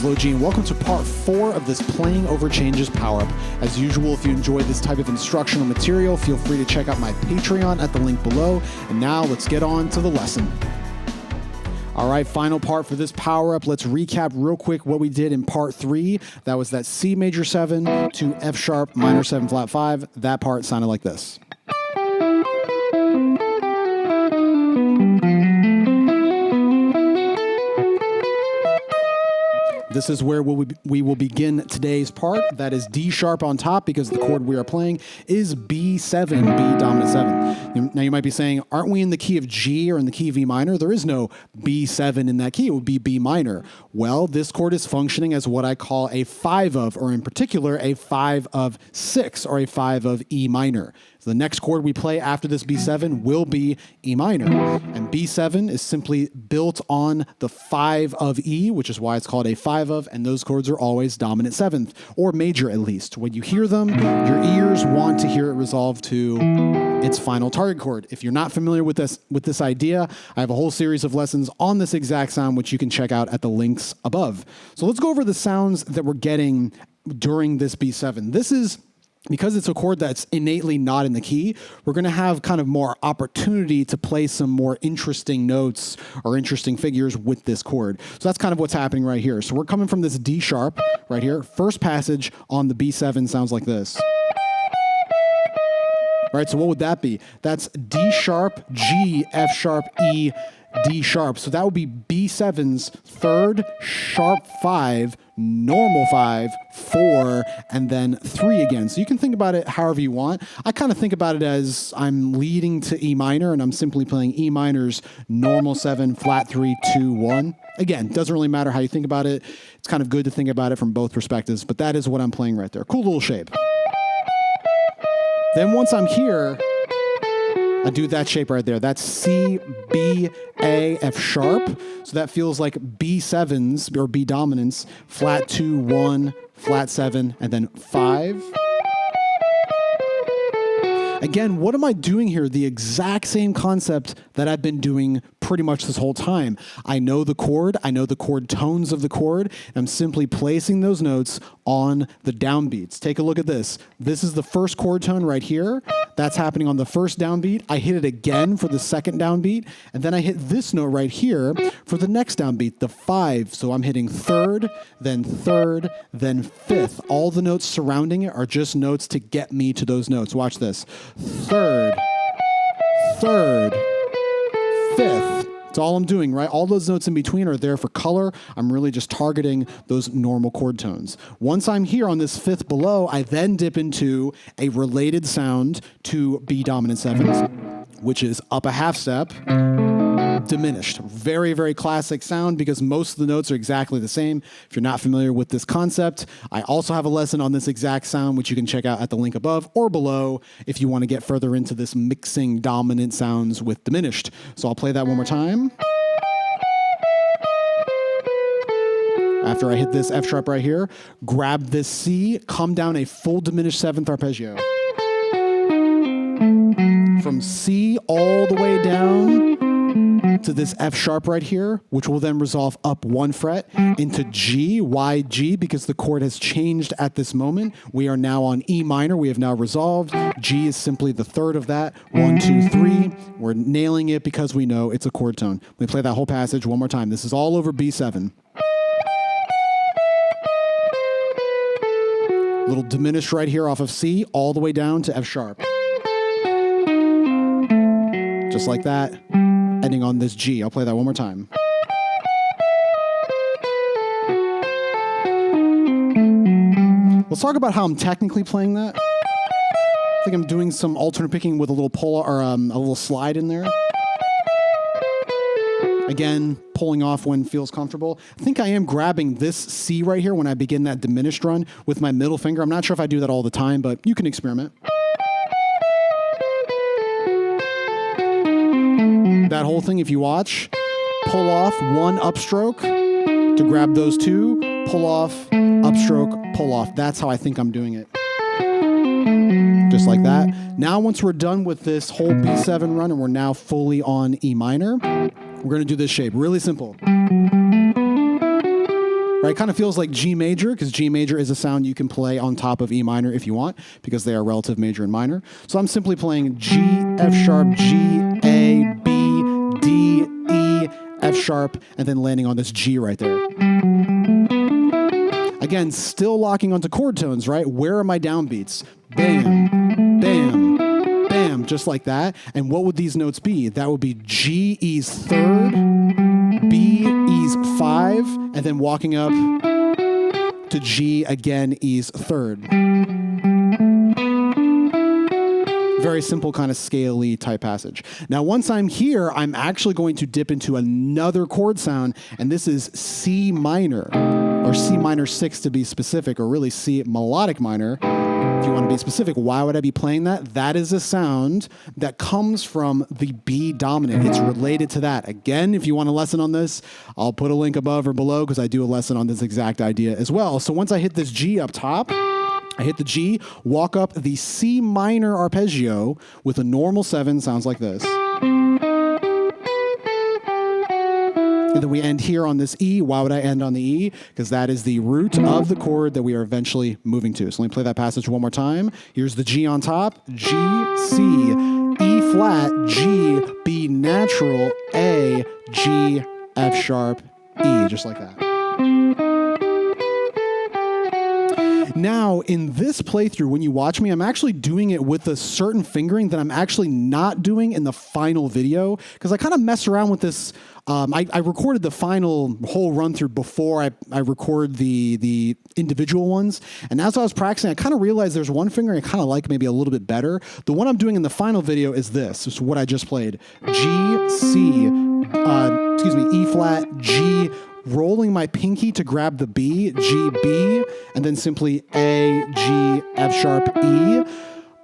LoG, and welcome to part 4 of this Playing Over Changes power-up. As usual, if you enjoy this type of instructional material, feel free to check out my Patreon at the link below. And now let's get on to the lesson. All right, final part for this power-up. Let's recap real quick what we did in part 3. That was that C major 7 to F sharp minor 7 flat 5. That part sounded like this. This is where we will begin today's part. That is D sharp on top because the chord we are playing is B7, B dominant 7. Now you might be saying, aren't we in the key of G or in the key of E minor? There is no B7 in that key. It would be B minor. Well, this chord is functioning as what I call a 5 of, or in particular, a 5 of 6 or a 5 of E minor. So the next chord we play after this B7 will be E minor. And B7 is simply built on the 5 of E, which is why it's called a 5 of, and those chords are always dominant 7th, or major at least. When you hear them, your ears want to hear it resolve to its final target chord. If you're not familiar with this idea, I have a whole series of lessons on this exact sound, which you can check out at the links above. So let's go over the sounds that we're getting during this B7. This is, because it's a chord that's innately not in the key, we're going to have kind of more opportunity to play some more interesting notes or interesting figures with this chord. So that's kind of what's happening right here. So we're coming from this D sharp right here. First passage on the B7 sounds like this. All right, so what would that be? That's D sharp, G, F sharp, E, D sharp. So that would be B7's third, sharp 5, normal 5, 4, and then 3 again. So you can think about it however you want. I kind of think about it as I'm leading to E minor, and I'm simply playing E minor's normal 7, flat 3, 2, 1. Again, doesn't really matter how you think about it. It's kind of good to think about it from both perspectives, but that is what I'm playing right there. Cool little shape. Then once I'm here, I do that shape right there. That's C, B, A, F sharp. So that feels like B7s or B dominants, flat 2, 1, flat 7, and then 5. Again, what am I doing here? The exact same concept that I've been doing pretty much this whole time. I know the chord tones of the chord, and I'm simply placing those notes on the downbeats. Take a look at this. This is the first chord tone right here. That's happening on the first downbeat. I hit it again for the second downbeat, and then I hit this note right here for the next downbeat, the 5. So I'm hitting third, then 5th. All the notes surrounding it are just notes to get me to those notes. Watch this. Third, 5th. That's all I'm doing, right? All those notes in between are there for color. I'm really just targeting those normal chord tones. Once I'm here on this 5th below, I then dip into a related sound to B dominant 7s, which is up a half step, diminished. Very, very classic sound because most of the notes are exactly the same. If you're not familiar with this concept, I also have a lesson on this exact sound, which you can check out at the link above or below if you want to get further into this mixing dominant sounds with diminished. So I'll play that one more time. After I hit this F sharp right here, grab this C, come down a full diminished 7th arpeggio. From C all the way down to this F sharp right here, which will then resolve up 1 fret into G. Why G? Because the chord has changed at this moment. We are now on E minor. We have now resolved. G is simply the third of that. 1, 2, 3. We're nailing it because we know it's a chord tone. Let me play that whole passage one more time. This is all over B7. Little diminished right here off of C, all the way down to F sharp. Just like that. Ending on this G. I'll play that one more time. Let's talk about how I'm technically playing that. I think I'm doing some alternate picking with a little pull or a little slide in there. Again, pulling off when feels comfortable. I think I am grabbing this C right here when I begin that diminished run with my middle finger. I'm not sure if I do that all the time, but you can experiment. That whole thing, if you watch, pull off 1 upstroke to grab those 2, pull off, upstroke, pull off. That's how I think I'm doing it. Just like that. Now, once we're done with this whole B7 run and we're now fully on E minor, we're going to do this shape. Really simple. right? Kind of feels like G major, because G major is a sound you can play on top of E minor if you want, because they are relative major and minor. So I'm simply playing G, F sharp, G, A, B, D, E, F sharp, and then landing on this G right there. Again, still locking onto chord tones, right? Where are my downbeats? Bam, bam, bam, just like that. And what would these notes be? That would be G, E's third, B, E's 5, and then walking up to G, again, E's third. Very simple kind of scale-y type passage. Now, once I'm here, I'm actually going to dip into another chord sound, and this is C minor, or C minor 6 to be specific, or really C melodic minor. If you want to be specific, why would I be playing that? That is a sound that comes from the B dominant. It's related to that. Again, if you want a lesson on this, I'll put a link above or below because I do a lesson on this exact idea as well. So once I hit this G up top, I hit the G, walk up the C minor arpeggio with a normal 7, sounds like this. And then we end here on this E. Why would I end on the E? Because that is the root of the chord that we are eventually moving to. So let me play that passage one more time. Here's the G on top. G, C, E flat, G, B natural, A, G, F sharp, E, just like that. Now, in this playthrough, when you watch me, I'm actually doing it with a certain fingering that I'm actually not doing in the final video, because I kind of mess around with this. I recorded the final whole run through before I record the individual ones. And as I was practicing, I kind of realized there's one finger I kind of like maybe a little bit better. The one I'm doing in the final video is this. This is what I just played. G, C, E flat, G, rolling my pinky to grab the B, G, B, and then simply A, G, F sharp, E.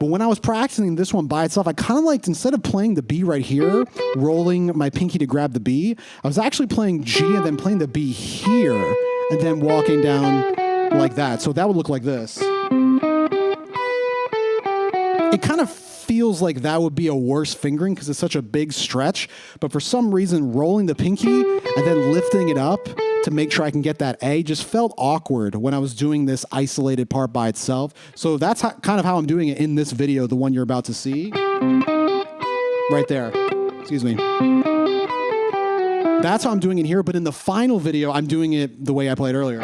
But when I was practicing this one by itself, I kind of liked, instead of playing the B right here, rolling my pinky to grab the B, I was actually playing G and then playing the B here, and then walking down like that. So that would look like this. It kind of feels like that would be a worse fingering because it's such a big stretch, but for some reason, rolling the pinky and then lifting it up to make sure I can get that A just felt awkward when I was doing this isolated part by itself. So that's kind of how I'm doing it in this video, the one you're about to see. Right there. Excuse me. That's how I'm doing it here, but in the final video, I'm doing it the way I played earlier.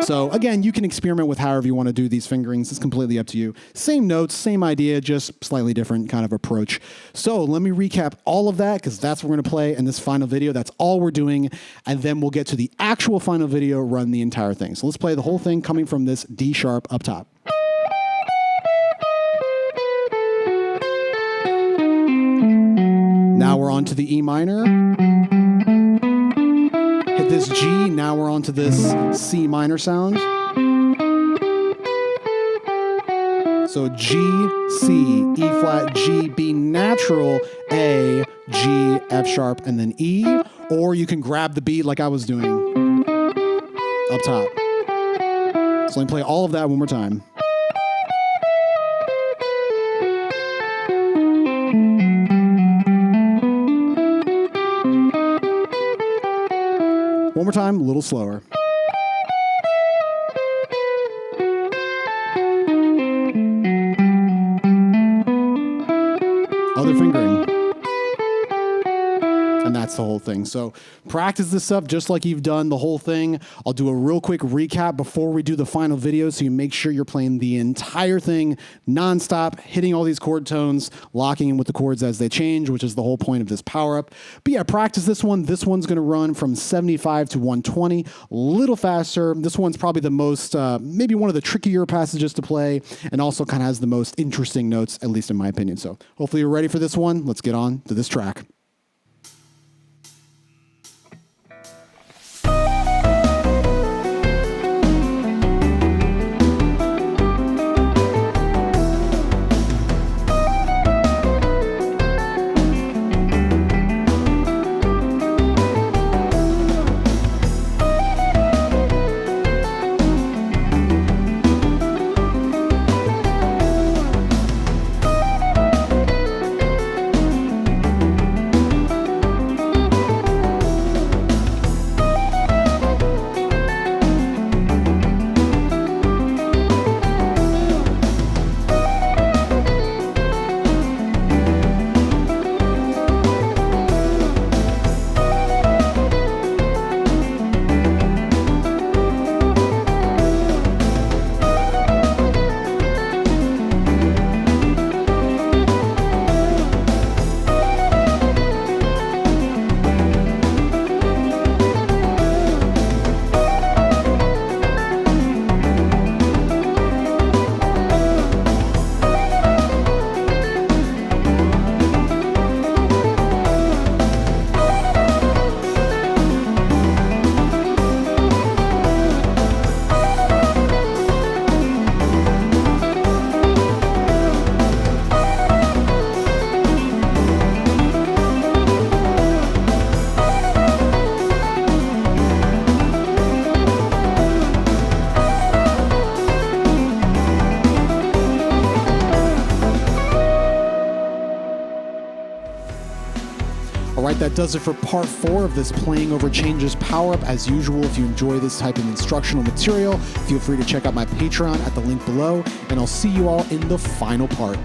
So again, you can experiment with however you want to do these fingerings. It's completely up to you. Same notes, same idea, just slightly different kind of approach. So let me recap all of that because that's what we're going to play in this final video. That's all we're doing. And then we'll get to the actual final video, run the entire thing. So let's play the whole thing coming from this D sharp up top. Now we're on to the E minor. Hit this G, now we're on to this C minor sound. So G, C, E flat, G, B natural, A, G, F sharp, and then E. Or you can grab the B like I was doing up top. So let me play all of that one more time. One more time, a little slower. Other fingering. And that's the whole thing. So practice this up just like you've done the whole thing. I'll do a real quick recap before we do the final video so you make sure you're playing the entire thing nonstop, hitting all these chord tones, locking in with the chords as they change, which is the whole point of this power-up. But yeah, practice this one. This one's going to run from 75 to 120, a little faster. This one's probably the most, maybe one of the trickier passages to play, and also kind of has the most interesting notes, at least in my opinion. So hopefully you're ready for this one. Let's get on to this track. right, that does it for part 4 of this Playing Over Changes power-up. As usual, if you enjoy this type of instructional material, feel free to check out my Patreon at the link below, and I'll see you all in the final part.